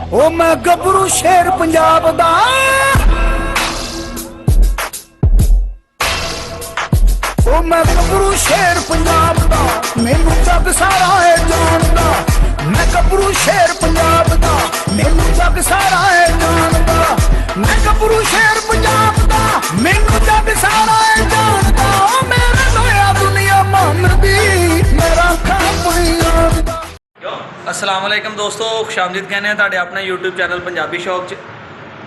ओ मैं गबरू शेर पंजाब दा ओ मैं गबरू शेर पंजाब दा मैनू जग सारा है जानदा मैं गबरू शेर पंजाब दा मैनू जग सारा है जानदा मैं गबरू शेर पंजाब दा मैनू जग सारा है जानदा ओ मेरे लोया दुनिया मानदी मेरा खाप दा। अस्सलाम वालेकुम दोस्तों, खुशामदीद कहने तुहाडे अपने यूट्यूब चैनल पंजाबी शौक च।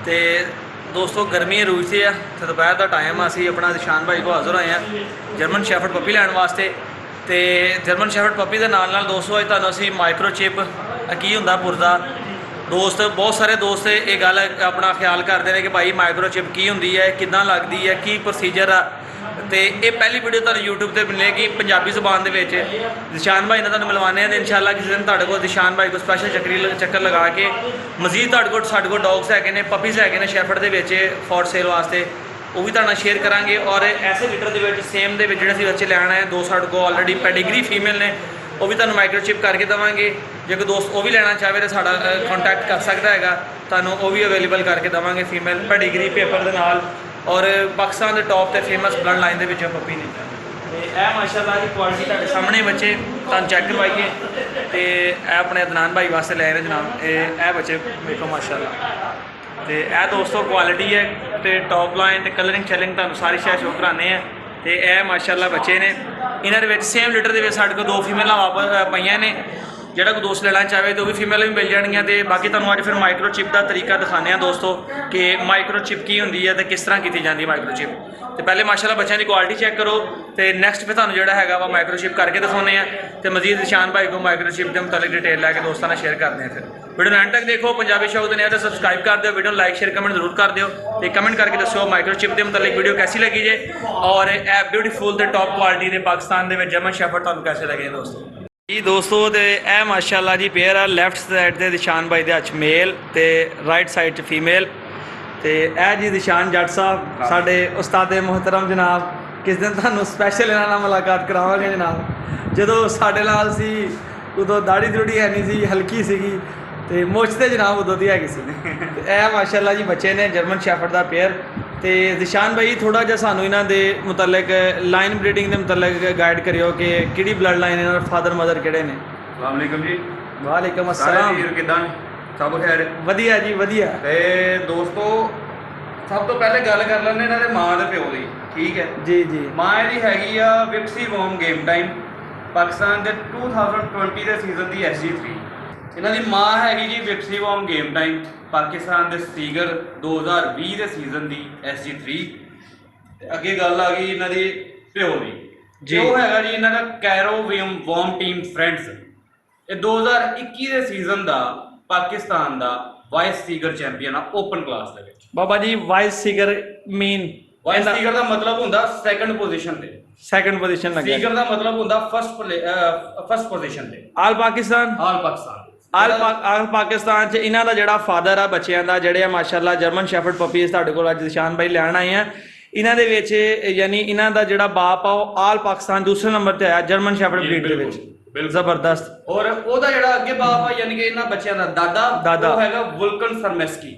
ते दोस्तों गर्मी रूज से है तो दोपहर का टाइम असी अपना दिशान भाई को हाज़र होए हैं जर्मन शैफर्ड पपी लैन वास्ते। तो जर्मन शैफर्ड पपी के नाल दोस्तों अज तुहानूं असी माइक्रोचिप की हुंदा पुरदा दोस्त बहुत सारे दोस्त ये गल अपना ख्याल करते हैं कि भाई माइक्रोचिप की हुंदी है, किदां लगदी है, की प्रोसीजर आ। तो ये पहली वीडियो तुहानूं यूट्यूब पर मिलेगी पंजाबी ज़ुबान दे विच। दिशान भाई ने तुहानूं मिलवाने हैं इंशाअल्लाह किसी दिन तुहाडे कोल दिशान भाई को स्पैशल चक्कर लगा के मजीद तुहाडे कोल डॉग्स है ने पपीज़ है shepherd they which for sale वास्ते वो भी तुहाडे नाल शेयर करांगे। और ऐसे लीटर दे विच सेम दे विच जिहड़े असीं बच्चे लैण आए दो साडे कोल ऑलरेडी पेडिग्री फीमेल ने वो भी तुहानूं माइक्रोचिप करके देवांगे। जे कोई दोस्त वो भी लेना चाहे तो साडा कॉन्टैक्ट कर सकता है, तुहानूं वो भी अवेलेबल करके देवांगे फीमेल पेडिग्री पेपर दे नाल। और पाकिस्तान के टॉप से फेमस ब्लड लाइन के विचों पपी ने तो माशाल्लाह की क्वालिटी तुहाडे सामने बच्चे तुहानूं चैक करवाइए। तो यह अपने अदनान भाई वास्ते ले रहे जनाब ये बच्चे देखो माशाल्लाह। तो यह दोस्तों क्वालिटी है तो टॉप लाइन तो कलरिंग शैलिंग तुहानूं सारी शै शो कराने हैं। तो यह माशाल्लाह बच्चे ने इन्होंने सेम लीटर के साढ़े को दो फीमेल वापस पईयां ने। जोड़ा कोई दोस्त लेना चाहे तो भी फीमेल भी मिल जाएगी। तो बाकी तुहानूं अज फिर माइक्रोचिप का तरीका दिखाने दोस्तों कि माइक्रोचिप की होंदी है तो किस तरह की जाती है माइक्रोचिप। तो पहले माशाल्लाह बच्चों की क्वालिटी चेक करो तो नैक्सट फिर तुहानूं जोड़ा है वह माइक्रोचिप करके दिखाने हैं। तो मजीद निशान भाई को माइक्रोचिप के मुतालिक डिटेल लैके दोस्तों ने शेयर करते हैं। फिर वीडियो एंड तक देखो, पंजाबी शौक दे तो सबसक्राइब कर दो, वीडियो लाइक शेयर कमेंट जरूर कर दो। तो कमेंट करके दसो माइक्रोचिप के मुतालिक वीडियो कैसी लगी जे और ए ब्यूटीफुल तो टॉप क्वालिटी के पाकिस्तान के जर्मन शैफर्ड तुहानूं कैसे लगे दोस्तों जी। दोस्तों तो यह माशाल्लाह जी पेयर आ लैफ्ट साइड से दिशान भाई के हथ मेल तो राइट साइड च फीमेल। तो यह जी दिशान जट साहब साढ़े उस्ताद मोहतरम जनाब किस दिन तुहानूं स्पैशल इन्हां नाल मुलाकात करावांगे जनाब। जो साढ़े नाल सी उदों दाढ़ी दूड़ी है नहीं सी, हल्की सीगी तो मुछ तो जनाब उदों दी हैगी सी। तो यह माशाल्लाह जी बच्चे ने जर्मन शैफर्ड का पेयर। तो दिशान भाई थोड़ा जिहा सानूं इन्हां दे मुतलक लाइन ब्रीडिंग के मुतलक गाइड करियो कि किहड़ी ब्लड लाइन इन्हां फादर मदर किहड़े ने। अस्सलाम वालेकुम जी। वालेकुम अस्सलाम। किदां सब खैर वधिया जी वधिया। ते दोस्तों सब तो पहले गल कर लैंदे इन्हां दे मां दे प्यो दी। ठीक है जी जी। मां इहदी हैगी आ विक्सी वॉम गेम टाइम पाकिस्तान के 2020 के सीजन की SG3। इन्हां दी मां हैगी जी विक्सी वॉम गेम टाइम पाकिस्तान के सीगर 2020 के सीजन की SG3। अगे गल आ गई इन्हां दी प्यो दी जी, वो हैगा जी इन्हां दा कैरो वॉम टीम फ्रेंड्स। ये 2021 के सीजन का पाकिस्तान का वाइस सीगर चैंपियन आ ओपन क्लास दे विच। बाबा जी वाइस सीगर मीन वाइस सीगर का मतलब होंदा सेकंड पोजीशन ते, सेकंड पोजीशन लगे। सीगर का मतलब होंदा फर्स्ट पोजीशन ते। आल पाकिस्तान आल पाकिस्तान च इन्हां दा जिहड़ा फादर आ बच्चों का जिहड़े माशाल्लाह जर्मन शैफर्ड पपीज़ तुहाडे कोल अज दिशान भाई लैण आए हैं। इन्हां दे विच यानी इन्हां दा जिहड़ा बाप आ वो आल पाकिस्तान दूसरे नंबर ते आया जर्मन शैफर्ड ब्रीड दे विच जबरदस्त। और ओदा जिहड़ा अगे बाप आ यानी कि इन्हां बच्चों का दादा वो हैगा वुल्कन सरमेस्की,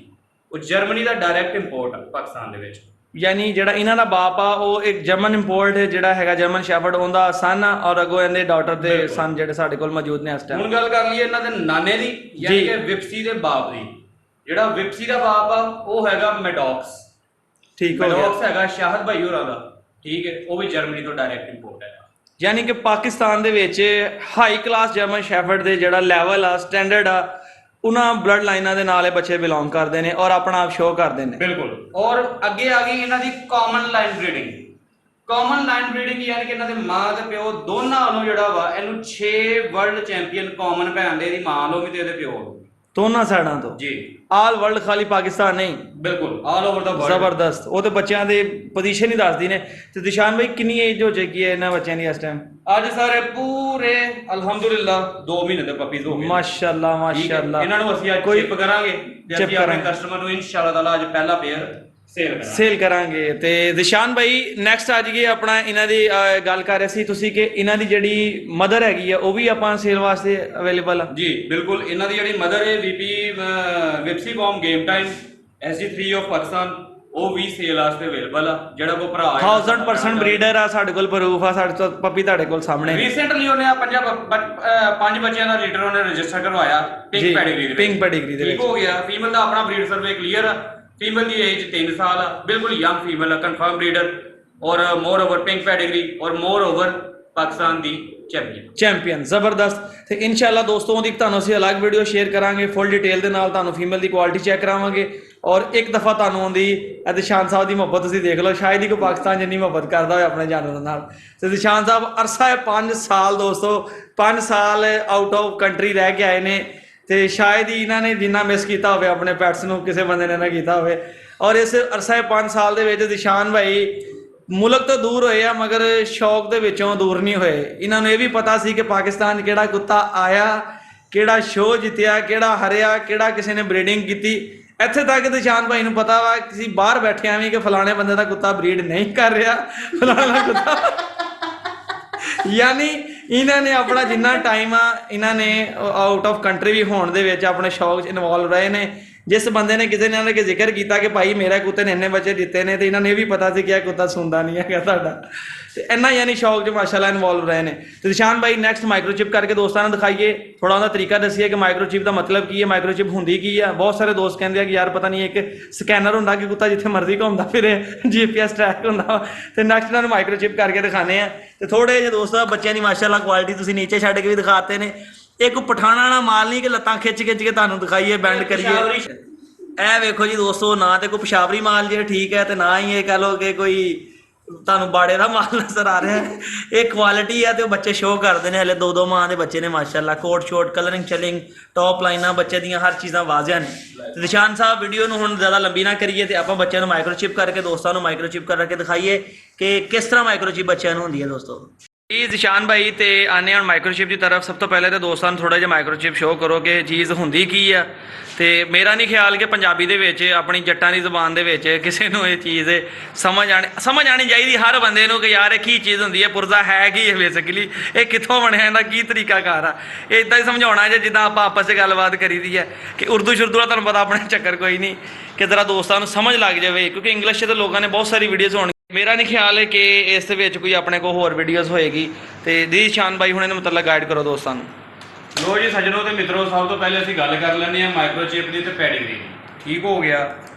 वो जर्मनी का डायरैक्ट इंपोर्ट पाकिस्तान दे विच। यानी जिहड़ा इन्हां दा बाप आ वो एक जर्मन इंपोर्ट है जिहड़ा हैगा जर्मन शैफर्ड उहदा सन आ और अगों इहदे डॉटर ते सन जिहड़े साडे कोल मौजूद ने इस टाइम। हुण गल कर लईए इन्हां दे नाने दी यानी कि विप्सी दे बाप दी। जिहड़ा विप्सी दा बाप आ वो हैगा मेडॉक्स। ठीक हो गया। मेडॉक्स हैगा शाहद भाई होरां दा। ठीक है, वो भी जर्मनी तो डायरैक्ट इंपोर्ट है। यानी कि पाकिस्तान दे विच हाई क्लास जर्मन शैफर्ड दे जिहड़ा लैवल आ स्टैंडर्ड आ उन्हां ब्लड लाइनां दे नाल बच्चे बिलोंग करते हैं और अपना आप शो करते हैं। बिल्कुल। और अगे आ गई इन्हां the common line breeding. Common line breeding यानी कि इन्हां दे मां ते प्यो दोनों वालों जिहड़ा वा इहनूं 6 वर्ल्ड चैंपियन कॉमन भैन दे दी मां वालों भी ते इहदे प्यो दोनों साइडों तो जी। आल वर्ल्ड खाली पाकिस्तान नहीं, बिल्कुल ऑल ओवर द वर्ल्ड। जबरदस्त। वो तो बच्चों की पोजीशन ही दसदी ने। तो दिशान भाई कितनी एज हो चुकी है इन्हां बच्चों की इस टाइम? आज सारे पूरे अल्हम्दुलिल्लाह 2 महीने दे पपीज हो गए माशाल्लाह माशाल्लाह। इन्हां नूं असीं आज चिप करांगे जे असीं अपने कस्टमर नूं इंशाअल्लाह ताला आज पहला पेयर ਸੇਲ ਕਰਾਂਗੇ। ਤੇ ਦਿਸ਼ਾਨ ਭਾਈ ਨੈਕਸਟ ਆ ਜਾਈਏ ਆਪਣਾ ਇਹਨਾਂ ਦੀ ਗੱਲ ਕਰ ਰਹੇ ਸੀ ਤੁਸੀਂ ਕਿ ਇਹਨਾਂ ਦੀ ਜਿਹੜੀ ਮਦਰ ਹੈਗੀ ਆ ਉਹ ਵੀ ਆਪਾਂ ਸੇਲ ਵਾਸਤੇ ਅਵੇਲੇਬਲ ਆ ਜੀ ਬਿਲਕੁਲ। ਇਹਨਾਂ ਦੀ ਜਿਹੜੀ ਮਦਰ ਹੈ ਵਿਪਸੀ ਵੌਮ game time SG3 of Pakistan, ਉਹ ਵੀ ਸੇਲ ਵਾਸਤੇ ਅਵੇਲੇਬਲ ਆ। ਜਿਹੜਾ ਕੋ ਭਰਾ 1000% ਬਰੀਡਰ ਆ, ਸਾਡੇ ਕੋਲ ਪ੍ਰੂਫ ਆ, ਸਾਡੇ ਤੋਂ ਪੱਪੀ ਤੁਹਾਡੇ ਕੋਲ ਸਾਹਮਣੇ। ਰੀਸੈਂਟਲੀ ਉਹਨੇ ਆ 5 ਬੱਚਿਆਂ ਦਾ ਲੀਟਰ ਉਹਨੇ ਰਜਿਸਟਰ ਕਰਵਾਇਆ ਪਿੰਕ ਪੈਡੀਗਰੀ ਦੇ ਵਿੱਚ। ਪਿੰਕ ਪੈਡੀਗਰੀ ਦੇ ਵਿੱਚ ਠੀਕ ਹੋ ਗਿਆ। ਫੀਮੇਲ ਦਾ ਆਪਣਾ ਬਰੀਡ ਸਰਵੇ ਕਲੀਅਰ ਆ। ਫੀਮੇਲ ਦੀ ਏਜ 3 ਸਾਲ ਆ, ਬਿਲਕੁਲ ਯੰਗ ਫੀਮੇਲ ਆ, ਕਨਫਰਮ ਬਰੀਡਰ ਔਰ ਮੋਰ ਓਵਰ ਪਿੰਕ ਪੈਡੀਗਰੀ ਔਰ ਮੋਰ ਓਵਰ ਪਾਕਿਸਤਾਨ ਦੀ ਚੈਂਪੀਅਨ। ਜ਼ਬਰਦਸਤ। ਤੇ ਇਨਸ਼ਾਅੱਲਾ ਦੋਸਤੋ ਉਹਦੀ ਤੁਹਾਨੂੰ ਅਸੀਂ ਅਲੱਗ ਵੀਡੀਓ ਸ਼ੇਅਰ ਕਰਾਂਗੇ ਫੁੱਲ ਡਿਟੇਲ ਦੇ ਨਾਲ, ਤੁਹਾਨੂੰ ਫੀਮੇਲ ਦੀ ਕੁਆਲਿਟੀ ਚੈੱਕ ਕਰਾਵਾਂਗੇ ਔਰ ਇੱਕ ਦਫਾ ਤੁਹਾਨੂੰ ਆਉਂਦੀ ਦਿਸ਼ਾਨ ਸਾਹਿਬ ਦੀ ਮੁਹੱਬਤ ਤੁਸੀਂ ਦੇਖ ਲਓ, ਸ਼ਾਇਦ ਹੀ ਕੋਈ ਪਾਕਿਸਤਾਨ ਜਿੰਨੀ ਮੁਹੱਬਤ ਕਰਦਾ ਹੋਵੇ ਆਪਣੇ ਜਾਨਵਰਾਂ ਨਾਲ। ਤੇ ਦਿਸ਼ਾਨ ਸਾਹਿਬ ਅਰਸਾ ਹੈ 5 ਸਾਲ ਦੋਸਤੋ, 5 ਸਾਲ ਆਊਟ ਆਫ ਕੰਟਰੀ ਰਹਿ ਕੇ ਆਏ ਨੇ ਤੇ ਸ਼ਾਇਦ ਹੀ ਇਹਨਾਂ ਨੇ ਜਿੰਨਾ ਮਿਸ ਕੀਤਾ ਹੋਵੇ ਆਪਣੇ ਪੈਟਸ ਨੂੰ ਕਿਸੇ ਬੰਦੇ ਨੇ ਨਾ ਕੀਤਾ ਹੋਵੇ। ਔਰ ਇਸ ਅਰਸਾ 5 ਸਾਲ ਦੇ ਵਿੱਚ ਦਿਸ਼ਾਨ ਭਾਈ ਮੁਲਕ ਤੋਂ ਦੂਰ ਹੋਏ ਆ ਮਗਰ ਸ਼ੌਕ ਦੇ ਵਿੱਚੋਂ ਦੂਰ ਨਹੀਂ ਹੋਏ। ਇਹਨਾਂ ਨੂੰ ਇਹ ਵੀ ਪਤਾ ਸੀ ਕਿ ਪਾਕਿਸਤਾਨ ਕਿਹੜਾ ਕੁੱਤਾ ਆਇਆ, ਕਿਹੜਾ ਸ਼ੋਅ ਜਿੱਤਿਆ, ਕਿਹੜਾ ਹਰਿਆ, ਕਿਹੜਾ ਕਿਸੇ ਨੇ ਬਰੀਡਿੰਗ ਕੀਤੀ। ਇੱਥੇ ਤੱਕ ਦਿਸ਼ਾਨ ਭਾਈ ਨੂੰ ਪਤਾ ਵਾ ਕਿਸੇ ਬਾਹਰ ਬੈਠੇ ਐਵੇਂ ਕਿ ਫਲਾਣੇ ਬੰਦੇ ਦਾ ਕੁੱਤਾ ਬਰੀਡ ਨਹੀਂ ਕਰ ਰਿਹਾ, ਫਲਾਣਾ ਕੁੱਤਾ ਯਾਨੀ ਇਹਨਾਂ ਨੇ ਆਪਣਾ ਜਿੰਨਾ ਟਾਈਮ ਆ ਇਹਨਾਂ ਨੇ ਆਊਟ ਆਫ ਕੰਟਰੀ ਵੀ ਹੋਣ ਦੇ ਵਿੱਚ ਆਪਣੇ ਸ਼ੌਕ 'ਚ ਇਨਵੋਲਵ ਰਹੇ ਨੇ। ਜਿਸ ਬੰਦੇ ਨੇ ਕਿਸੇ ਨੇ ਜ਼ਿਕਰ ਕੀਤਾ ਕਿ ਭਾਈ ਮੇਰੇ ਕੁੱਤੇ ਨੇ ਇੰਨੇ ਬੱਚੇ ਦਿੱਤੇ ਨੇ ਤੇ ਇਹਨਾਂ ਨੇ ਇਹ ਵੀ ਪਤਾ ਸੀ ਕਿ ਇਹ ਕੁੱਤਾ ਸੁਣਦਾ ਨਹੀਂ ਹੈਗਾ ਤੁਹਾਡਾ, ਤੇ ਇੰਨਾ ਯਾਨੀ ਸ਼ੌਕ 'ਚ ਮਾਸ਼ਾਅੱਲਾ ਇਨਵੋਲਵ ਰਹੇ ਨੇ। ਤੇ ਦਿਸ਼ਾਨ ਭਾਈ ਨੈਕਸਟ ਮਾਈਕਰੋਚਿਪ ਕਰਕੇ ਦੋਸਤਾਂ ਨੂੰ ਦਿਖਾਈਏ, ਥੋੜਾ ਉਹਦਾ ਤਰੀਕਾ ਦੱਸੀਏ ਕਿ ਮਾਈਕਰੋਚਿਪ ਦਾ ਮਤਲਬ ਕੀ ਹੈ, ਮਾਈਕਰੋਚਿਪ ਹੁੰਦੀ ਕੀ ਆ। ਬਹੁਤ ਸਾਰੇ ਦੋਸਤ ਕਹਿੰਦੇ ਆ ਕਿ ਯਾਰ ਪਤਾ ਨਹੀਂ ਇੱਕ ਸਕੈਨਰ ਹੁੰਦਾ ਕਿ ਕੁੱਤਾ ਜਿੱਥੇ ਮਰਜ਼ੀ ਘੁੰਮਦਾ ਫਿਰੇ, GPS ਟਰੈਕ ਹੁੰਦਾ। ਤੇ ਨੈਕਸਟ ਇਹਨਾਂ ਨੂੰ ਮਾਈਕਰੋਚਿਪ ਕਰਕੇ ਦਿਖਾਣੇ ਆ। ਤੇ ਥੋੜੇ ਜਿਹੇ ਦੋਸਤਾਂ ਬੱਚਿਆਂ ਦੀ ਮਾਸ਼ਾਅੱਲਾ ਕੁਆਲਿਟੀ ਤੁਸੀਂ ਨੀਚੇ ਛੱਡ ਕੇ ਵੀ ਦਿਖਾਤੇ ਨੇ। ਇਹ ਕੋਈ ਪਠਾਣਾ ਵਾਲਾ ਮਾਲ ਨਹੀਂ ਕਿ ਲੱਤਾਂ ਖਿੱਚ ਕੇ ਤੁਹਾਨੂੰ ਦਿਖਾਈਏ ਬੈਂਡ ਕਰੀਏ। ਇਹ ਵੇਖੋ ਜੀ ਦੋਸਤੋ, ਨਾ ਤੇ ਕੋਈ ਪਿਸ਼ਾਵਰੀ ਮਾਲ ਜੇ ਠੀਕ ਹੈ ਤੇ ਨਾ ਹੀ ਇਹ ਕਹ ਲੋ ਕਿ ਕੋਈ ਤੁਹਾਨੂੰ ਬਾੜੇ ਦਾ ਮਾਲ ਨਜ਼ਰ ਆ ਰਿਹਾ ਹੈ। ਇਹ ਕੁਆਲਿਟੀ ਹੈ ਤੇ ਉਹ ਬੱਚੇ ਸ਼ੋਅ ਕਰਦੇ ਨੇ। ਹਲੇ 2-2 ਮਾਹ ਦੇ ਬੱਚੇ ਨੇ ਮਾਸ਼ਾਅੱਲਾ, ਕੋਟ ਸ਼ੋਟ ਕਲਰਿੰਗ ਚਲਿੰਗ ਟੌਪ ਲਾਈਨਾਂ ਬੱਚੇ ਦੀਆਂ ਹਰ ਚੀਜ਼ਾਂ ਵਾਜ਼ਿਆ ਨੇ। ਤੇ ਦਿਸ਼ਾਨ ਸਾਹਿਬ ਵੀਡੀਓ ਨੂੰ ਹੁਣ ਜ਼ਿਆਦਾ ਲੰਬੀ ਨਾ ਕਰੀਏ ਤੇ ਆਪਾਂ ਬੱਚਿਆਂ ਨੂੰ ਮਾਈਕਰੋਚਿਪ ਕਰਕੇ ਦੋਸਤਾਂ ਨੂੰ ਮਾਈਕਰੋਚਿਪ ਕਰਕੇ ਦਿਖਾਈਏ ਕਿ ਕਿਸ ਤਰ੍ਹਾਂ ਮਾਈਕਰੋਚਿਪ ਬੱਚਿਆਂ ਨੂੰ ਹੁੰਦੀ ਹੈ ਦੋਸਤੋ। ਜੀ ਦਿਸ਼ਾਨ ਭਾਈ ਤੇ ਆਨੇ ਹੁਣ ਮਾਈਕਰੋਚਿਪ ਦੀ ਤਰਫ। ਸਭ ਤੋਂ ਪਹਿਲੇ ਤਾਂ ਦੋਸਤਾਂ ਨੂੰ ਥੋੜਾ ਜਿਹਾ ਮਾਈਕਰੋਚਿਪ ਸ਼ੋਅ ਕਰੋ ਕਿ ਚੀਜ਼ ਹੁੰਦੀ ਕੀ ਆ। ਤੇ ਮੇਰਾ ਨਹੀਂ ਖਿਆਲ ਕਿ ਪੰਜਾਬੀ ਦੇ ਵਿੱਚ ਆਪਣੀ ਜੱਟਾਂ ਦੀ ਜ਼ੁਬਾਨ ਦੇ ਵਿੱਚ ਕਿਸੇ ਨੂੰ ਇਹ ਚੀਜ਼ ਸਮਝ ਆਣੀ ਚਾਹੀਦੀ ਹਰ ਬੰਦੇ ਨੂੰ ਕਿ ਯਾਰ ਇਹ ਕੀ ਚੀਜ਼ ਹੁੰਦੀ ਹੈ, ਪੁਰਜ਼ਾ ਹੈ ਕੀ ਹੈ, ਬੇਸਿਕਲੀ ਇਹ ਕਿੱਥੋਂ ਬਣਿਆ, ਇਹਦਾ ਕੀ ਤਰੀਕਾਕਾਰ ਆ। ਇਹ ਇੱਦਾਂ ਹੀ ਸਮਝਾਉਣਾ ਜੇ ਜਿੱਦਾਂ ਆਪਾਂ ਆਪਸ 'ਚ ਗੱਲਬਾਤ ਕਰੀਦੀ ਹੈ ਕਿ ਉਰਦੂ ਸ਼ੁਰਦੂ ਦਾ ਤੁਹਾਨੂੰ ਪਤਾ ਆਪਣੇ ਚੱਕਰ ਕੋਈ ਨਹੀਂ, ਕਿ ਜ਼ਰਾ ਦੋਸਤਾਂ ਨੂੰ ਸਮਝ ਲੱਗ ਜਾਵੇ ਕਿਉਂਕਿ ਇੰਗਲਿਸ਼ 'ਚ ਤਾਂ ਲੋਕਾਂ ਨੇ ਬਹੁਤ ਸਾਰੀ ਵੀਡੀਓਜ਼ ਹੋਣ। ਮੇਰਾ ਨਹੀਂ ਖਿਆਲ ਹੈ ਕਿ ਇਸ ਦੇ ਵਿੱਚ ਕੋਈ ਆਪਣੇ ਕੋਲ ਹੋਰ ਵੀਡੀਓਜ਼ ਹੋਏਗੀ। ਤੇ ਦਿਸ਼ਾਨ ਭਾਈ ਹੁਣ ਇਹਨੂੰ ਮਤਲਬ ਗਾਈਡ ਕਰੋ ਦੋਸਤਾਂ ਨੂੰ। ਲੋ ਜੀ ਸੱਜਣੋ ਤੇ ਮਿੱਤਰੋ, ਸਭ ਤੋਂ ਪਹਿਲੇ ਅਸੀਂ ਗੱਲ ਕਰ ਲੈਂਦੇ ਹਾਂ ਮਾਈਕਰੋਚਿਪ ਦੀ ਤੇ ਪੈਡੀਗਰੀ। ਠੀਕ ਹੋ ਗਿਆ।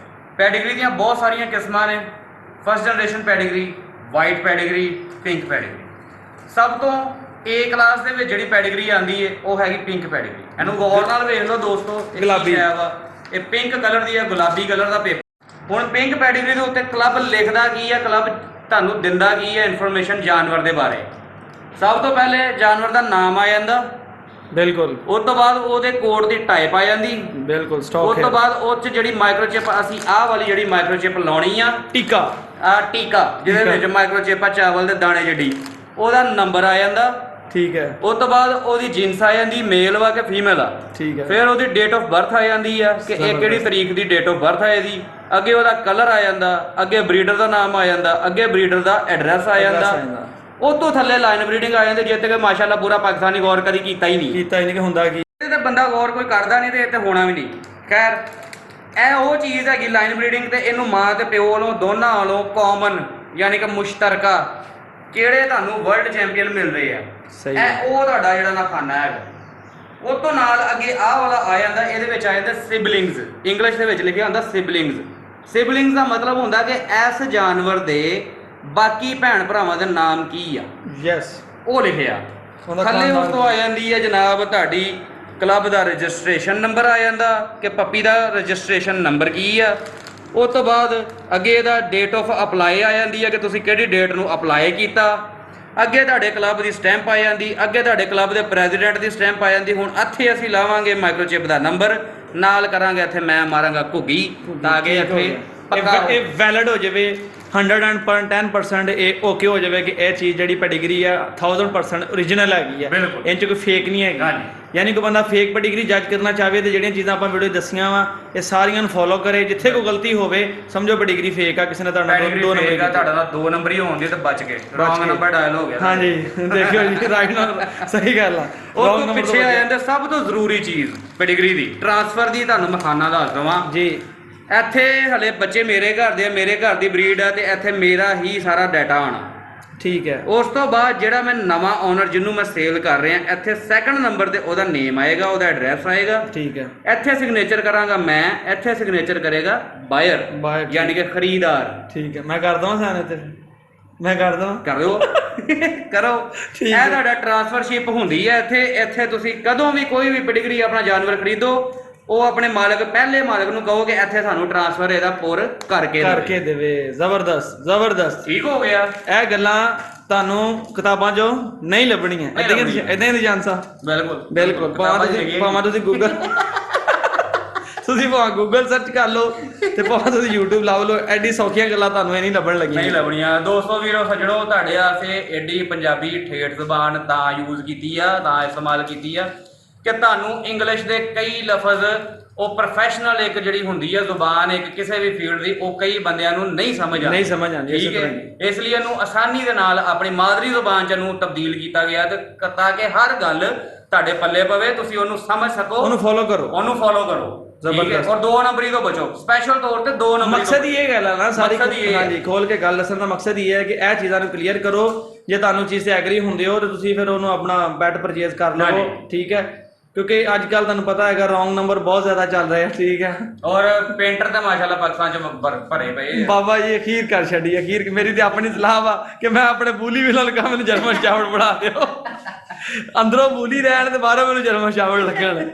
ਪੈਡੀਗਰੀ ਦੀਆਂ ਬਹੁਤ ਸਾਰੀਆਂ ਕਿਸਮਾਂ ਨੇ। First generation Pedigree, white Pedigree, pink Pedigree. ਸਭ ਤੋਂ A ਕਲਾਸ ਦੇ ਵਿੱਚ ਜਿਹੜੀ ਪੈਡੀਗਰੀ ਆਂਦੀ ਹੈ ਉਹ ਹੈਗੀ ਪਿੰਕ ਪੈਡੀਗਰੀ। ਇਹਨੂੰ ਗੌਰ ਨਾਲ ਵੇਖ ਲਓ ਦੋਸਤੋ, ਗੁਲਾਬੀ ਹੈ ਵਾ, ਇਹ ਪਿੰਕ ਕਲਰ ਦੀ ਹੈ, ਗੁਲਾਬੀ ਕਲਰ ਦਾ ਪੇਪਰ। ਹੁਣ ਪਿੰਕ ਪੈਡੀਗਰੀ ਦੇ ਉੱਤੇ ਕਲੱਬ ਲਿਖਦਾ ਕੀ ਹੈ, ਕਲੱਬ ਤੁਹਾਨੂੰ ਦਿੰਦਾ ਕੀ ਹੈ ਇਨਫੋਰਮੇਸ਼ਨ ਜਾਨਵਰ ਦੇ ਬਾਰੇ। ਸਭ ਤੋਂ ਪਹਿਲੇ ਜਾਨਵਰ ਦਾ ਨਾਮ ਆ ਜਾਂਦਾ, ਬਿਲਕੁਲ। ਉਸ ਤੋਂ ਬਾਅਦ ਉਹਦੇ ਕੋਡ ਦੀ ਟਾਈਪ ਆ ਜਾਂਦੀ, ਬਿਲਕੁਲ ਸਟਾਕ। ਉਸ ਤੋਂ ਬਾਅਦ ਉਹ 'ਚ ਜਿਹੜੀ ਮਾਈਕਰੋਚਿਪ ਅਸੀਂ ਆਹ ਵਾਲੀ ਜਿਹੜੀ ਮਾਈਕਰੋਚਿਪ ਲਾਉਣੀ ਆ, ਟੀਕਾ ਜਿਹਦੇ ਵਿੱਚ ਮਾਈਕਰੋਚਿਪ ਆ ਚਾਵਲ ਦੇ ਦਾਣੇ ਜਿਹੜੀ, ਉਹਦਾ ਨੰਬਰ ਆ ਜਾਂਦਾ। ਠੀਕ ਹੈ। ਉਸ ਤੋਂ ਬਾਅਦ ਉਹਦੀ ਜਿੰਸ ਆ ਜਾਂਦੀ, ਮੇਲ ਵਾ ਕਿ ਫੀਮੇਲ ਆ। ਠੀਕ ਹੈ। ਫਿਰ ਉਹਦੀ ਡੇਟ ਆਫ ਬਰਥ ਆ ਜਾਂਦੀ ਆ ਕਿ ਇਹ ਕਿਹੜੀ ਤਰੀਕ ਦੀ ਡੇਟ ਆਫ ਬਰਥ ਆ ਇਹਦੀ। ਅੱਗੇ ਉਹਦਾ ਕਲਰ ਆ ਜਾਂਦਾ, ਅੱਗੇ ਬਰੀਡਰ ਦਾ ਨਾਮ ਆ ਜਾਂਦਾ, ਅੱਗੇ ਬਰੀਡਰ ਦਾ ਐਡਰੈਸ ਆ ਜਾਂਦਾ। ਉਹ ਤੋਂ ਥੱਲੇ ਲਾਈਨ ਬਰੀਡਿੰਗ ਆ ਜਾਂਦੀ, ਜਿੱਥੇ ਕਿ ਮਾਸ਼ਾਅੱਲਾ ਪੂਰਾ ਪਾਕਿਸਤਾਨੀ ਗੌਰ ਕਦੀ ਕੀਤਾ ਹੀ ਨਹੀਂ ਕਿ ਹੁੰਦਾ ਕੀ। ਇਹਦੇ ਤੇ ਬੰਦਾ ਗੌਰ ਕੋਈ ਕਰਦਾ ਨਹੀਂ ਤੇ ਇੱਥੇ ਹੋਣਾ ਵੀ ਨਹੀਂ। ਖੈਰ ਇਹ ਉਹ ਚੀਜ਼ ਹੈਗੀ ਲਾਈਨ ਬਰੀਡਿੰਗ, ਤੇ ਇਹਨੂੰ ਮਾਂ ਤੇ ਪਿਓ ਵੱਲੋਂ ਦੋਨਾਂ ਵੱਲੋਂ ਕਾਮਨ ਯਾਨੀ ਕਿ ਮੁਸ਼ਤਰਕਾ ਕਿਹੜੇ ਤੁਹਾਨੂੰ ਵਰਲਡ ਚੈਂਪੀਅਨ ਮਿਲ ਰਹੇ ਆ। ਇਹ ਉਹ ਤੁਹਾਡਾ ਜਿਹੜਾ ਨਾ ਖਾਨਾ ਹੈਗਾ। ਉਹ ਤੋਂ ਨਾਲ ਅੱਗੇ ਆਹ ਵਾਲਾ ਆ ਜਾਂਦਾ, ਇਹਦੇ ਵਿੱਚ ਆ ਜਾਂਦਾ ਸਿਬਲਿੰਗਸ। ਇੰਗਲਿਸ਼ ਦੇ ਵਿੱਚ ਲਿਖਿਆ ਹੁੰਦਾ ਸਿਬਲਿੰਗਸ। ਸਿਬਲਿੰਗਸ ਦਾ ਮਤਲਬ ਹੁੰਦਾ ਕਿ ਇਸ ਜਾਨਵਰ ਦੇ ਬਾਕੀ ਭੈਣ ਭਰਾਵਾਂ ਦਾ ਨਾਮ ਕੀ ਆ। ਯੈਸ, ਉਹ ਲਿਖਿਆ ਥੱਲੇ। ਉਸ ਤੋਂ ਆ ਜਾਂਦੀ ਹੈ ਜਨਾਬ ਤੁਹਾਡੀ ਕਲੱਬ ਦਾ ਰਜਿਸਟ੍ਰੇਸ਼ਨ ਨੰਬਰ ਆ ਜਾਂਦਾ ਕਿ ਪੱਪੀ ਦਾ ਰਜਿਸਟ੍ਰੇਸ਼ਨ ਨੰਬਰ ਕੀ ਆ। ਉਸ ਤੋਂ ਬਾਅਦ ਅੱਗੇ ਇਹਦਾ ਡੇਟ ਆਫ ਅਪਲਾਈ ਆ ਜਾਂਦੀ ਹੈ ਕਿ ਤੁਸੀਂ ਕਿਹੜੀ ਡੇਟ ਨੂੰ ਅਪਲਾਈ ਕੀਤਾ। ਅੱਗੇ ਤੁਹਾਡੇ ਕਲੱਬ ਦੀ ਸਟੈਂਪ ਆ ਜਾਂਦੀ, ਅੱਗੇ ਤੁਹਾਡੇ ਕਲੱਬ ਦੇ ਪ੍ਰੈਜ਼ੀਡੈਂਟ ਦੀ ਸਟੈਂਪ ਆ ਜਾਂਦੀ। ਹੁਣ ਇੱਥੇ ਅਸੀਂ ਲਾਵਾਂਗੇ ਮਾਈਕਰੋਚਿਪ ਦਾ ਨੰਬਰ, ਨਾਲ ਕਰਾਂਗੇ ਇੱਥੇ ਮੈਂ ਮਾਰਾਂਗਾ ਘੁੱਗੀ ਤਾਂ ਕਿ ਇੱਥੇ ਇਹ ਵੈਲਿਡ ਹੋ ਜਾਵੇ 110% ਇਹ ਓਕੇ ਹੋ ਜਾਵੇ ਕਿ ਇਹ ਚੀਜ਼ ਜਿਹੜੀ ਪੈਡੀਗਰੀ ਆ 1000% ਓਰੀਜਨਲ ਹੈਗੀ ਆ, ਬਿਲਕੁਲ। ਇਹ 'ਚ ਕੋਈ ਫੇਕ ਨਹੀਂ ਹੈਗੀ। ਹਾਂਜੀ। ਯਾਨੀ ਕੋਈ ਬੰਦਾ ਫੇਕ ਪੈਡੀਗਰੀ ਜੱਜ ਕਰਨਾ ਚਾਹਵੇ ਤੇ ਜਿਹੜੀਆਂ ਚੀਜ਼ਾਂ ਆਪਾਂ ਵੀਡੀਓ ਦੱਸੀਆਂ ਵਾ ਇਹ ਸਾਰੀਆਂ ਨੂੰ ਫੋਲੋ ਕਰੇ। ਜਿੱਥੇ ਕੋਈ ਗਲਤੀ ਹੋਵੇ ਸਮਝੋ ਪੈਡੀਗਰੀ ਫੇਕ ਆ, ਕਿਸੇ ਨੇ ਤੁਹਾਡਾ ਪੈਡੀਗਰੀ ਦੋ ਨੰਬਰ ਫੇਕ ਆ, ਕੀਤੇ। ਤੁਹਾਡਾ 2 ਨੰਬਰ ਹੀ ਹੋਣ ਦੀ ਤਾਂ ਬਚ ਗਏ, ਰੌਂਗ ਨੰਬਰ ਡਾਇਲ ਹੋ ਗਿਆ। ਹਾਂਜੀ ਦੇਖਿਓ ਜੀ, ਰਾਈਟ ਨੰਬਰ, ਸਹੀ ਗੱਲ ਆ। ਉਹ Wrong ਤੋਂ number ਪਿੱਛੇ ਆ ਬਚੇ। ਜਾਂਦੇ ਸਭ ਤੋਂ ਜ਼ਰੂਰੀ ਚੀਜ਼ ਪੈਡੀਗਰੀ ਦੀ ਟ੍ਰਾਂਸਫਰ ਦੀ। ਤੁਹਾਨੂੰ ਮਖਾਨਾ ਦੱਸ ਦਵਾਂ ਜੀ ਇੱਥੇ ਹਲੇ ਬੱਚੇ ਮੇਰੇ ਘਰ ਦੇ ਆ, ਮੇਰੇ ਘਰ ਦੀ ਬਰੀਡ ਆ, ਤੇ ਇੱਥੇ ਮੇਰਾ ਹੀ ਸਾਰਾ ਡਾਟਾ ਆਉਣਾ। ਠੀਕ ਹੈ। ਉਸ ਤੋਂ ਬਾਅਦ ਜਿਹੜਾ ਮੈਂ ਨਵਾਂ ਓਨਰ ਜਿਹਨੂੰ ਮੈਂ ਸੇਲ ਕਰ ਰਿਹਾ, ਇੱਥੇ ਸੈਕੰਡ ਨੰਬਰ ਤੇ ਉਹਦਾ ਨੇਮ ਆਏਗਾ, ਉਹਦਾ ਐਡਰੈਸ ਆਏਗਾ। ਠੀਕ ਹੈ। ਇੱਥੇ ਸਿਗਨੇਚਰ ਕਰਾਂਗਾ ਮੈਂ, ਇੱਥੇ ਸਿਗਨੇਚਰ ਕਰੇਗਾ ਬਾਇਰ, Buyer, ਯਾਨੀ ਕਿ ਖਰੀਦਦਾਰ। ਠੀਕ ਹੈ, ਮੈਂ ਕਰ ਦਵਾਂ ਸਾਨ ਇੱਥੇ, ਮੈਂ ਕਰ ਦਵਾਂ। ਕਰ ਦਿਓ ਕਰੋ। ਠੀਕ ਇਹ ਹੈ। ਤੁਹਾਡਾ ਟ੍ਰਾਂਸਫਰਸ਼ਿਪ ਹੁੰਦੀ ਹੈ ਇੱਥੇ। ਇੱਥੇ ਤੁਸੀਂ ਕਦੋਂ ਵੀ ਕੋਈ ਵੀ ਪੈਡੀਗਰੀ ਆਪਣਾ ਜਾਨਵਰ ਖਰੀਦੋ, ਉਹ ਆਪਣੇ ਮਾਲਕ, ਪਹਿਲੇ ਮਾਲਕ ਨੂੰ ਕਹੋ ਕਿ ਇੱਥੇ ਸਾਨੂੰ ਟ੍ਰਾਂਸਫਰ ਇਹਦਾ ਪੁਰ ਕਰਕੇ ਦਿਓ। ਕਰਕੇ ਦੇਵੇ। ਜ਼ਬਰਦਸਤ ਜ਼ਬਰਦਸਤ। ਠੀਕ ਹੋ ਗਿਆ। ਇਹ ਗੱਲਾਂ ਤੁਹਾਨੂੰ ਕਿਤਾਬਾਂ 'ਚੋਂ ਨਹੀਂ ਲੱਭਣੀਆਂ। ਨਹੀਂ ਇਦਾਂ ਹੀ ਲੱਭਣੀਆਂ। ਇਦਾਂ ਹੀ ਨਿਜਾਨ ਸਾਹਿਬ, ਬਿਲਕੁਲ ਬਿਲਕੁਲ। ਭਾਵੇਂ ਤੁਸੀਂ ਗੂਗਲ ਤੁਸੀਂ ਭਾਵੇਂ ਗੂਗਲ ਸਰਚ ਕਰ ਲਓ ਤੇ ਭਾਵੇਂ ਤੁਸੀਂ YouTube ਲਾਓ ਲਓ, ਐਡੀ ਸੌਖੀਆਂ ਗੱਲਾਂ ਤੁਹਾਨੂੰ ਇਹ ਨਹੀਂ ਲੱਭਣ ਲੱਗੀਆਂ। ਨਹੀਂ ਲੱਭਣੀਆਂ। ਦੋਸਤੋ ਵੀਰੋ ਸੱਜਣੋ, ਤੁਹਾਡੇ ਵਾਸਤੇ ਐਡੀ ਪੰਜਾਬੀ ਠੇਠ ਜ਼ਬਾਨ ਤਾਂ ਯੂਜ਼ ਕੀਤੀ ਆ, ਤਾਂ ਇਸਤੇਮਾਲ ਕੀਤੀ ਆ ਕਿ ਤੁਹਾਨੂੰ ਇੰਗਲਿਸ਼ ਦੇ ਕਈ ਲਫ਼ਜ਼, ਉਹ ਪ੍ਰੋਫੈਸ਼ਨਲ ਇੱਕ ਜਿਹੜੀ ਹੁੰਦੀ ਹੈ ਜ਼ੁਬਾਨ ਇੱਕ ਕਿਸੇ ਵੀ ਫੀਲਡ ਦੀ, ਉਹ ਕਈ ਬੰਦਿਆਂ ਨੂੰ ਨਹੀਂ ਸਮਝ ਆਉਂਦੀ। ਨਹੀਂ ਸਮਝ ਆਉਂਦੀ, ਇਸੇ ਠੀਕ ਤਰ੍ਹਾਂ ਹੈ। ਇਸ ਲਈ ਇਹਨੂੰ ਆਸਾਨੀ ਦੇ ਨਾਲ ਆਪਣੀ ਮਾਦਰੀ ਜ਼ੁਬਾਨ 'ਚ ਇਹਨੂੰ ਤਬਦੀਲ ਕੀਤਾ ਗਿਆ ਤੇ ਤਾਂ ਕਿ ਹਰ ਗੱਲ ਤੁਹਾਡੇ ਪੱਲੇ ਪਵੇ, ਤੁਸੀਂ ਉਹਨੂੰ ਸਮਝ ਸਕੋ, ਉਹਨੂੰ ਫੋਲੋ ਕਰੋ, ਉਹਨੂੰ ਫੋਲੋ ਕਰੋ। ਜ਼ਬਰਦਸਤ। ਔਰ 2 ਨੰਬਰੀ ਤੋਂ ਬਚੋ, ਸਪੈਸ਼ਲ ਤੌਰ ਤੇ 2 ਨੰਬਰੀ। ਮਕਸਦ ਹੀ ਇਹ ਗੱਲ ਆ ਨਾ ਸਾਰੀ। ਮਕਸਦ ਹੀ ਇਹ ਹੈ। ਹਾਂਜੀ, ਖੋਲ ਕੇ ਗੱਲ ਦੱਸਣ ਦਾ ਮਕਸਦ ਹੀ ਹੈ ਕਿ ਇਹ ਚੀਜ਼ਾਂ ਨੂੰ ਕਲੀਅਰ ਕਰੋ। ਜੇ ਤੁਹਾਨੂੰ ਚੀਜ਼ ਤੇ ਐਗਰੀ ਹੁੰਦੇ ਹੋ ਤੇ ਤੁਸੀਂ ਫਿਰ ਉਹਨੂੰ ਆਪਣਾ ਬੈਟ ਪਰਚੇਜ਼ ਕਰ ਲਵੋ। ਠੀਕ ਹੈ, ਕਿਉਂਕਿ ਅੱਜ ਕੱਲ ਤੁਹਾਨੂੰ ਪਤਾ ਹੈਗਾ ਰੌਂਗ ਨੰਬਰ ਬਹੁਤ ਜ਼ਿਆਦਾ ਚੱਲ ਰਹੇ ਆ। ਠੀਕ ਹੈ। ਔਰ ਪੇਂਟਰ ਤਾਂ ਮਾਸ਼ਾਅੱਲਾ ਪਾਕਿਸਤਾਨ 'ਚ ਭਰੇ ਪਏ ਆ। ਬਾਬਾ ਜੀ ਅਖੀਰ ਕਰ ਛੱਡੀ, ਅਖੀਰ ਮੇਰੀ ਤੇ ਆਪਣੀ ਸਲਾਹ ਵਾ ਕਿ ਮੈਂ ਆਪਣੇ ਬੂਲੀ ਵੀ ਨਾਲ ਕਹਾਂ ਮੈਨੂੰ ਜਰਮਨ ਸ਼ਾਵਰਡ ਬਣਾ ਦਿਓ। ਅੰਦਰੋਂ ਬੂਲੀ ਰਹਿਣ ਤੇ ਬਾਹਰੋਂ ਮੈਨੂੰ ਜਰਮਨ ਸ਼ਾਵਰਡ ਲੱਗਣ।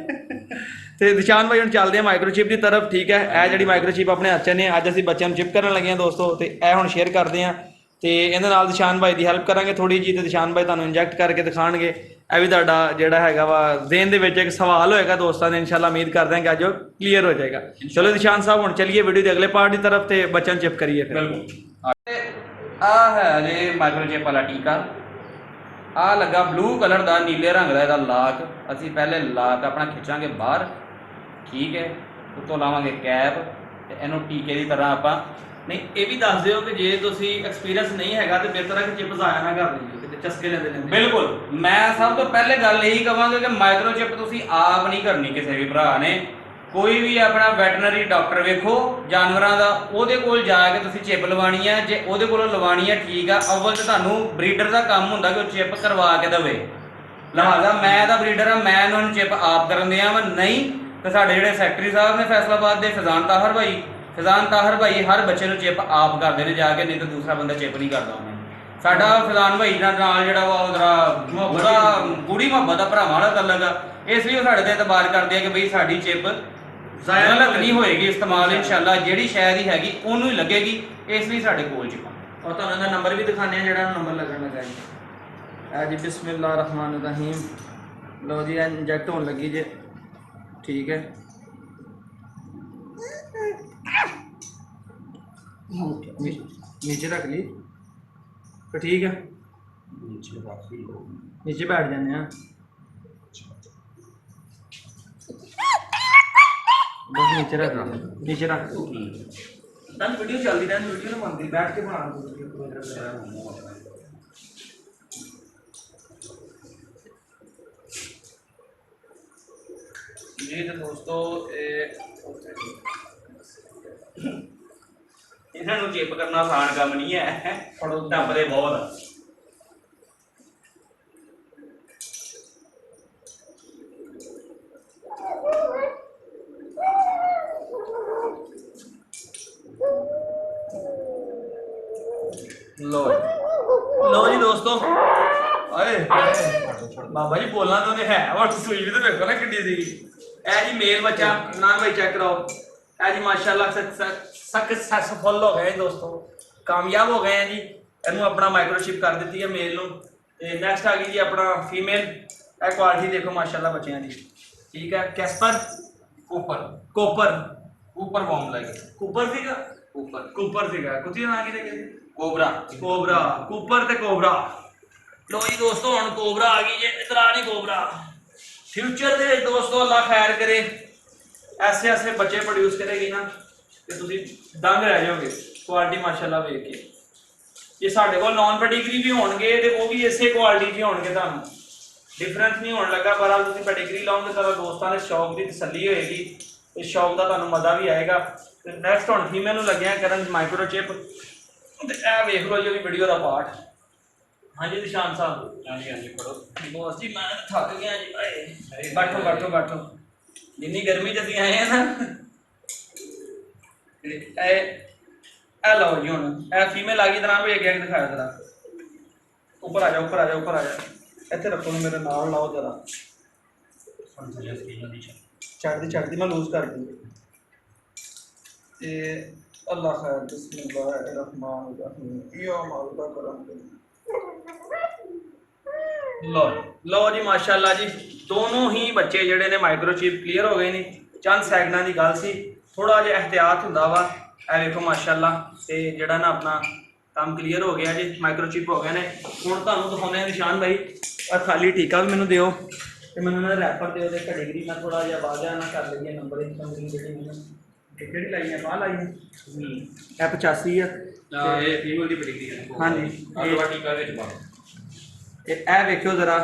ਤੇ ਨਿਸ਼ਾਨ ਭਾਈ ਹੁਣ ਚੱਲਦੇ ਆ ਮਾਈਕਰੋਚਿਪ ਦੀ ਤਰਫ। ਠੀਕ ਹੈ, ਇਹ ਜਿਹੜੀ ਮਾਈਕਰੋਚਿਪ ਆਪਣੇ ਹੱਥ 'ਚ ਨੇ, ਅੱਜ ਅਸੀਂ ਬੱਚਿਆਂ ਨੂੰ ਚਿਪ ਕਰਨ ਲੱਗੇ ਹਾਂ ਦੋਸਤੋ, ਤੇ ਇਹ ਹੁਣ ਸ਼ੇਅਰ ਕਰਦੇ ਹਾਂ ਤੇ ਇਹਦੇ ਨਾਲ ਨਿਸ਼ਾਨ ਭਾਈ ਦੀ ਹੈਲਪ ਕਰਾਂਗੇ ਥੋੜੀ ਜੀ, ਤੇ ਨਿਸ਼ਾਨ ਭਾਈ ਤੁਹਾਨੂੰ ਇੰਜੈਕਟ ਕਰਕੇ ਦਿਖਾਣਗੇ। ਇਹ ਵੀ ਤੁਹਾਡਾ ਜਿਹੜਾ ਹੈਗਾ ਵਾ ਜ਼ੇਨ ਦੇ ਵਿੱਚ ਇੱਕ ਸਵਾਲ ਹੋਏਗਾ ਦੋਸਤਾਂ ਦੇ, ਇਨਸ਼ਾਅੱਲਾ ਉਮੀਦ ਕਰਦੇ ਹਾਂ ਕਿ ਅੱਜ ਉਹ ਕਲੀਅਰ ਹੋ ਜਾਏਗਾ। ਚਲੋ ਨਿਸ਼ਾਨ ਸਾਹਿਬ ਹੁਣ ਚੱਲੀਏ ਵੀਡੀਓ ਦੇ ਅਗਲੇ ਪਾਰਟ ਦੀ ਤਰਫ ਤੇ ਬੱਚਿਆਂ ਨੂੰ ਚਿਪ ਕਰੀਏ ਫਿਰ। ਬਿਲਕੁਲ। ਆ ਹੈ ਜੇ ਮਾਈਕਰੋਚਿਪ ਵਾਲਾ ਟੀਕਾ, ਆ ਲੱਗਾ ਬਲੂ ਕਲਰ ਦਾ, ਨੀਲੇ ਰੰਗ ਦਾ ਇਹਦਾ ਲਾਕ। ਅਸੀਂ ਪਹਿਲੇ ਲਾਕ ਆਪਣਾ ਖਿੱਚਾਂਗੇ ਬਾਹਰ, ਠੀਕ ਹੈ, ਉੱਤੋਂ ਲਾਵਾਂਗੇ ਕੈਪ ਤੇ ਇਹਨੂੰ ਟੀਕੇ ਦੀ ਤਰ੍ਹਾਂ ਆਪਾਂ। ਨਹੀਂ, ਇਹ ਵੀ ਦੱਸ ਦਿਓ ਕਿ ਜੇ ਤੁਸੀਂ ਐਕਸਪੀਰੀਅੰਸ ਨਹੀਂ ਹੈਗਾ ਤੇ ਬਿਹਤਰ ਹੈ ਕਿ ਚਿਪ ਜ਼ਾਇਆ ਨਾ ਕਰ ਲਈਏ, ਕਿਤੇ ਚਸਕੇ ਲੈਂਦੇ ਲੈਂਦੇ। ਬਿਲਕੁਲ। ਮੈਂ ਸਭ ਤੋਂ ਪਹਿਲੇ ਗੱਲ ਇਹੀ ਕਹਾਂਗਾ ਕਿ ਮਾਈਕਰੋਚਿਪ ਤੁਸੀਂ ਆਪ ਨਹੀਂ ਕਰਨੀ ਕਿਸੇ ਵੀ ਭਰਾ ਨੇ। ਕੋਈ ਵੀ ਆਪਣਾ ਵੈਟਰਨਰੀ ਡਾਕਟਰ ਵੇਖੋ ਜਾਨਵਰਾਂ ਦਾ, ਉਹਦੇ ਕੋਲ ਜਾ ਕੇ ਤੁਸੀਂ ਚਿਪ ਲਵਾਣੀ ਹੈ। ਜੇ ਉਹਦੇ ਕੋਲੋਂ ਲਵਾਣੀ ਹੈ ਠੀਕ ਆ, ਅਵਲ ਤੇ ਤੁਹਾਨੂੰ ਬਰੀਡਰ ਦਾ ਕੰਮ ਹੁੰਦਾ ਕਿ ਉਹ ਚਿਪ ਕਰਵਾ ਕੇ ਦੇਵੇ। ਲਿਹਾਜ਼ਾ ਮੈਂ ਤਾਂ ਬਰੀਡਰ ਆ, ਮੈਂ ਉਹਨਾਂ ਨੂੰ ਚਿਪ ਆਪ ਕਰਨ ਦਿਆਂ ਵਾ। ਨਹੀਂ ਤੇ ਸਾਡੇ ਜਿਹੜੇ ਸੈਕਟਰੀ ਸਾਹਿਬ ਨੇ ਫੈਸਲਾਬਾਦ ਦੇ, ਫੈਜ਼ਾਨ ਤਾਹਰ ਭਾਈ ਹਰ ਬੱਚੇ ਨੂੰ ਚਿਪ ਆਪ ਕਰਦੇ ਨੇ ਜਾ ਕੇ, ਨਹੀਂ ਤਾਂ ਦੂਸਰਾ ਬੰਦਾ ਚਿਪ ਨਹੀਂ ਕਰਦਾ ਉਹਨਾਂ ਨੂੰ। ਸਾਡਾ ਫੈਜ਼ਾਨ ਭਾਈ ਨਾਲ ਜਿਹੜਾ ਵਾ ਉਹਦਾ ਗੂੜੀ ਮੁਹੱਬਤ ਦਾ ਭਰਾਵਾਂ ਵਾਲਾ ਤਾਲੁਕ ਆ, ਇਸ ਲਈ ਉਹ ਸਾਡੇ ਤੇ ਇਤਬਾਰ ਕਰਦੇ ਆ ਕਿ ਬਈ ਸਾਡੀ ਚਿਪ ਗਲਤ ਨਹੀਂ ਹੋਏਗੀ ਇਸਤੇਮਾਲ, ਇਨਸ਼ਾਅੱਲਾ ਜਿਹੜੀ ਸ਼ਾਇਦ ਹੀ ਹੈਗੀ ਉਹਨੂੰ ਹੀ ਲੱਗੇਗੀ। ਇਸ ਲਈ ਸਾਡੇ ਕੋਲ ਚਿਪਾਂ। ਔਰ ਤੁਹਾਨੂੰ ਇਹਦਾ ਨੰਬਰ ਵੀ ਦਿਖਾਉਂਦੇ ਆ ਜਿਹੜਾ ਨੰਬਰ ਲੱਗਣ ਲੱਗਾ ਜੀ। ਜੀ ਬਿਸਮਿਲ੍ਲਾਹ ਰਹਿਮਾਨ ਰਹੀਮ। ਲਓ ਜੀ, ਇੰਜੈਕਟ ਹੋਣ ਲੱਗੀ ਜੇ। ਠੀਕ ਹੈ, नीचे रख ली तो ठीक है, नीचे बैठ जाने हैं बस, नीचे रख लो, नीचे रख लो। वीडियो चलती रहती, वीडियो ना बनती, बैठ के बना जी। तो दोस्तों ਇਹਨਾਂ ਨੂੰ ਚਿਪ ਕਰਨਾ ਆਸਾਨ ਕੰਮ ਨਹੀਂ ਹੈ, ਟੱਪਦੇ ਬਹੁਤ ਆ। लो जी दोस्तों, अरे बाबा जी बोलना तो नहीं है, और सुई भी तो देखो ना किड्डी सी। ए जी मेल बच्चा, नाम भाई चेक कराओ। ए जी माशाल्लाह सक्सेसफुल हो गए दोस्तों, कामयाब हो गए हैं जी। इन्हों अपना माइक्रोचिप कर दी है मेल नूं। ते नैक्सट आ गई जी अपना फीमेल। ए क्वालिटी देखो माशाल्लाह बच्चों की, ठीक है। कैस्पर कोपर, कोपर वॉर्म लगे, कूपर सी ਕੂਪਰ ਕੂਪਰ ਸੀਗਾ, ਕੁੱਤੀ ਦਾ ਨਾਂ ਕੀ ਰੱਖਿਆ ਸੀ? Cobra Cobra. ਕੂਪਰ ਤੇ ਕੋਬਰਾ। ਲੋ ਜੀ ਦੋਸਤੋ ਹੁਣ ਕੋਬਰਾ ਆ ਗਈ ਜੇ, ਇਧਰ ਆ ਨਹੀਂ ਕੋਬਰਾ। ਫਿਊਚਰ ਦੇ ਵਿੱਚ ਦੋਸਤੋ ਅੱਲਾ ਖੈਰ ਕਰੇ, ਐਸੇ ਐਸੇ ਬੱਚੇ ਪ੍ਰੋਡਿਊਸ ਕਰੇਗੀ ਨਾ ਤੇ ਤੁਸੀਂ ਦੰਗ ਰਹਿ ਜਾਓਗੇ ਕੁਆਲਿਟੀ ਮਾਸ਼ਾਅੱਲਾ ਵੇਖ ਕੇ। ਜੇ ਸਾਡੇ ਕੋਲ ਨੌਨ ਪੈਡੀਗਰੀ ਵੀ ਹੋਣਗੇ ਤੇ ਉਹ ਵੀ ਇਸੇ ਕੁਆਲਿਟੀ 'ਚ ਹੋਣਗੇ, ਤੁਹਾਨੂੰ ਡਿਫਰੈਂਸ ਨਹੀਂ ਹੋਣ ਲੱਗਾ। ਪਰ ਆ ਤੁਸੀਂ ਪੈਡੀਗਰੀ ਲਾਓਗੇ ਤਾਂ ਦੋਸਤਾਂ ਦੇ ਸ਼ੌਕ ਦੀ ਤਸੱਲੀ ਹੋਏਗੀ, ਇਸ ਸ਼ੌਕ ਦਾ ਤੁਹਾਨੂੰ ਮਜ਼ਾ ਵੀ ਆਏਗਾ। ਤੇ ਨੈਕਸਟ ਹੁਣ ਫੀਮੇਲ ਨੂੰ ਲੱਗਿਆ ਕਰਨ ਮਾਈਕਰੋਚਿਪ, ਤੇ ਇਹ ਵੇਖ ਲਓ ਜੀ ਉਹਦੀ ਵੀਡੀਓ ਦਾ ਪਾਰਟ। ਹਾਂਜੀ ਨਿਸ਼ਾਨ ਸਾਹਿਬ। ਹਾਂਜੀ ਪੜੋ ਬੋਸ ਜੀ ਮੈਂ ਥੱਕ ਗਿਆ ਜੀ ਭਾਈ। ਬੈਠੋ ਜਿੰਨੀ ਗਰਮੀ 'ਚ ਅਸੀਂ ਆਏ ਆ ਨਾ, ਇਹ ਲਓ ਜੀ ਹੁਣ ਇਹ ਫੀਮੇਲ ਆ ਗਈ ਤਰ੍ਹਾਂ ਵੇਖ ਕੇ ਦਿਖਾਇਆ ਜਰਾ। ਉੱਪਰ ਆ ਜਾ ਇੱਥੇ ਰੱਖੋ ਮੇਰੇ ਨਾਲ ਲਾਓ ਜਰਾ। ਚੜਦੀ ਮੈਂ ਲੂਜ਼ ਕਰ ਦੂੰ। ਤੇ ਅੱਲਾ ਖੈਰ, ਬਿਸਮਿल्लाह रहमान रहीम या मालिका करम। ਲਓ ਜੀ ਮਾਸ਼ਾਅੱਲਾ ਜੀ, ਦੋਨੋਂ ਹੀ ਬੱਚੇ ਜਿਹੜੇ ਨੇ ਮਾਈਕਰੋਚਿਪ ਕਲੀਅਰ ਹੋ ਗਏ ਨੇ। ਚੰਦ ਸੈਕਿੰਡਾਂ ਦੀ ਗੱਲ ਸੀ, ਥੋੜਾ ਜਿਹਾ ਇਹਤਿਆਤ ਹੁੰਦਾ ਵਾ। ਇਹ ਵੇਖੋ ਮਾਸ਼ਾਅੱਲਾ, ਤੇ ਜਿਹੜਾ ਨਾ ਆਪਣਾ ਕੰਮ ਕਲੀਅਰ ਹੋ ਗਿਆ ਜੀ, ਮਾਈਕਰੋਚਿਪ ਹੋ ਗਏ ਨੇ। ਹੁਣ ਤੁਹਾਨੂੰ ਦਿਖਾਉਂਦੇ ਆ ਨਿਸ਼ਾਨ ਭਾਈ, ਆ ਖਾਲੀ ਟੀਕਾ ਵੀ ਮੈਨੂੰ ਦਿਓ ਤੇ ਮੈਨੂੰ ਨਾ ਰੈਪਰ ਦਿਓ ਤੇ ਕੈਟੇਗਰੀ ਮੈਂ ਥੋੜਾ ਜਿਹਾ ਵਾਜਾ ਨਾ ਕਰ ਲਈਏ ਨੰਬਰ ਇੱਕ ਕੰਪਨੀ ਜਿਹੜੀ ਮੈਨੂੰ ਕਿਹੜੀ ਲਾਈ ਹੈ, ਬਾਹ ਲਾਈ ਹੈ ਇਹ 85 ਆ। ਇਹ ਫੀਮੇਲ ਦੀ ਪੈਡੀਗਰੀ ਹੈ। ਹਾਂਜੀ ਇਹ ਟੀਕਾ ਵਿੱਚ ਪਾ ਤੇ ਇਹ ਵੇਖਿਓ ਜ਼ਰਾ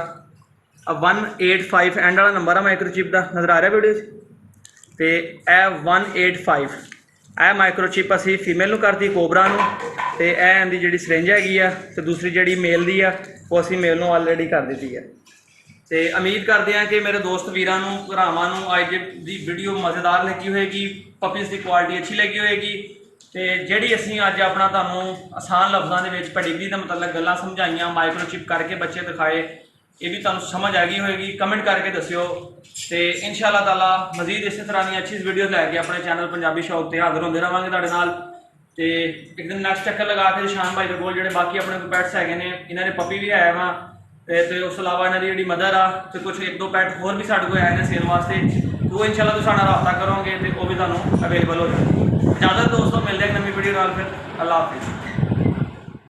185 ਐਂਡ ਵਾਲਾ ਨੰਬਰ ਆ ਮਾਈਕਰੋਚਿਪ ਦਾ, ਨਜ਼ਰ ਆ ਰਿਹਾ ਵੀਡੀਓ 'ਚ। ਤੇ ਇਹ 185 ਇਹ ਮਾਈਕਰੋਚਿਪ ਅਸੀਂ ਫੀਮੇਲ ਨੂੰ ਕਰਤੀ, ਕੋਬਰਾ ਨੂੰ। ਤੇ ਇਹ ਇਹਦੀ ਜਿਹੜੀ ਸਿਰਿੰਜ ਹੈਗੀ ਆ ਤੇ ਦੂਸਰੀ ਜਿਹੜੀ ਮੇਲ ਦੀ ਆ ਉਹ ਅਸੀਂ ਮੇਲ ਨੂੰ ਆਲਰੇਡੀ ਕਰ ਦਿੱਤੀ ਆ। ਤੇ ਉਮੀਦ ਕਰਦੇ ਹਾਂ ਕਿ ਮੇਰੇ ਦੋਸਤ ਵੀਰਾਂ ਨੂੰ, ਭਰਾਵਾਂ ਨੂੰ ਅੱਜ ਦੀ ਵੀਡੀਓ ਮਜ਼ੇਦਾਰ ਲੱਗੀ ਹੋਏਗੀ, ਪਪੀਜ਼ ਦੀ ਕੁਆਲਿਟੀ ਅੱਛੀ ਲੱਗੀ ਹੋਏਗੀ। ਤੇ ਜਿਹੜੀ ਅਸੀਂ ਅੱਜ ਆਪਣਾ ਤੁਹਾਨੂੰ ਆਸਾਨ ਲਫ਼ਜ਼ਾਂ ਦੇ ਵਿੱਚ ਪੈਡੀਗਰੀ ਦੇ ਮੁਤਲਕ ਗੱਲਾਂ ਸਮਝਾਈਆਂ, ਮਾਈਕਰੋਚਿਪ ਕਰਕੇ ਬੱਚੇ ਦਿਖਾਏ, ਇਹ ਵੀ ਤੁਹਾਨੂੰ ਸਮਝ ਆ ਗਈ ਹੋਏਗੀ। ਕਮੈਂਟ ਕਰਕੇ ਦੱਸਿਓ ਤੇ ਇਨਸ਼ਾਅੱਲਾ ਤਾਲਾ ਮਜ਼ੀਦ ਇਸੇ ਤਰ੍ਹਾਂ ਦੀਆਂ ਅੱਛੀ ਵੀਡੀਓਜ਼ ਲੈ ਕੇ ਆਪਣੇ ਚੈਨਲ ਪੰਜਾਬੀ ਸ਼ੌਕ ਤੇ ਹਾਜ਼ਰ ਹੁੰਦੇ ਰਹਾਂਗੇ ਤੁਹਾਡੇ ਨਾਲ। ਤੇ ਇੱਕ ਦਿਨ ਨੈਕਸਟ ਚੱਕਰ ਲਗਾ ਕੇ ਨਿਸ਼ਾਨ ਭਾਈ ਦੇ ਕੋਲ ਜਿਹੜੇ ਬਾਕੀ ਆਪਣੇ ਕੋਲ ਪੈਟਸ ਹੈਗੇ ਨੇ, ਇਹਨਾਂ ਦੇ ਪਪੀ ਵੀ ਆਇਆ ਵਾ ਤੇ ਉਸ ਤੋਂ ਇਲਾਵਾ ਇਹਨਾਂ ਦੀ ਜਿਹੜੀ ਮਦਰ ਆ ਤੇ ਕੁਝ ਇੱਕ ਦੋ ਪੈਟ ਹੋਰ ਵੀ ਸਾਡੇ ਕੋਲ ਆਏ ਨੇ ਸੇਲ ਵਾਸਤੇ। ਉਹ ਇਨਸ਼ਾਅੱਲਾ ਤੁਸੀਂ ਸਾਡਾ ਰਾਬਤਾ ਕਰੋਗੇ ਤੇ ਉਹ ਵੀ ਤੁਹਾਨੂੰ ਅਵੇਲੇਬਲ ਹੋ ਜਾਣਗੇ। ਇਜਾਜ਼ਤ ਦੋਸਤੋ, ਮਿਲਦੇ ਹਾਂ ਨਵੀਂ ਵੀਡੀਓ ਨਾਲ, ਫਿਰ ਅੱਲਾ ਹਾਫਿਜ਼।